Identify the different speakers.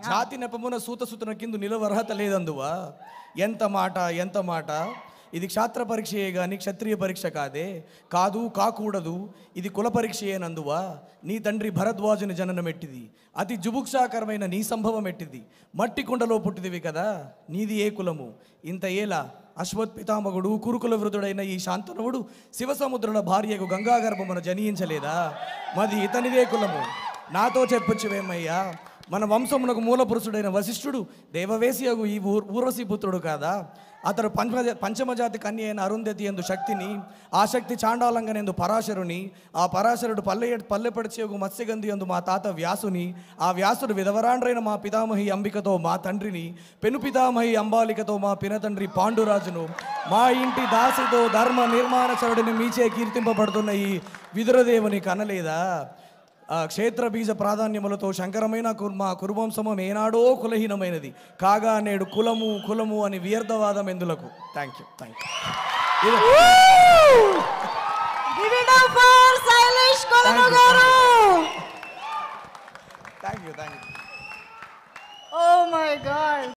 Speaker 1: జాతి నెపమున సూతసుతున కిందు నిలవరహత లేదందువా. ఎంత మాట ఎంత మాట. ఇది క్షాత్ర పరీక్షయే గాని క్షత్రియ పరీక్ష కాదే. కాదు కాకూడదు, ఇది కుల పరీక్షయేనందువా. నీ తండ్రి భరద్వాజుని జననం ఎట్టిది, అతి జుభుక్షాకరమైన నీ సంభవం ఎట్టిది. మట్టి కుండలో పుట్టిదివి కదా, నీది ఏ కులము. ఇంత ఏలా అశ్వత్పితామగుడు కురుకుల వృధుడైన ఈ శాంతనువుడు శివసముద్రుల భార్యకు గంగాగర్భమున జనించలేదా. మది ఇతనిదే కులము. నాతో చెప్పొచ్చువేమయ్యా. మన వంశమునకు మూల పురుషుడైన వశిష్ఠుడు దేవవేశియగు ఈ ఊర్వశీ పుత్రుడు కాదా. అతడు పంచమజాతి కన్య అయిన అరుంధతి ఎందు శక్తిని, ఆ శక్తి చాండాలంగనేందు పరాశరుని, ఆ పరాశరుడు పల్లెపడిచేగు మత్స్యగంధి ఎందు మా తాత వ్యాసుని, ఆ వ్యాసుడు విధవరాండ్రైన మా పితామహి అంబికతో మా తండ్రిని, పెను పితామహి అంబాలికతో మా పినతండ్రి పాండురాజును, మా ఇంటి దాసితో ధర్మ నిర్మాణచరుడిని మీచే కీర్తింపబడుతున్న ఈ విదురదేవుని కనలేదా. క్షేత్ర బీజ ప్రాధాన్యములతో శంకరమైన మా కురువంశమం ఏనాడో కులహీనమైనది కాగా నేడు కులము కులము అని వ్యర్థవాదం ఎందులకు. Thank you thank you.
Speaker 2: Oh my God.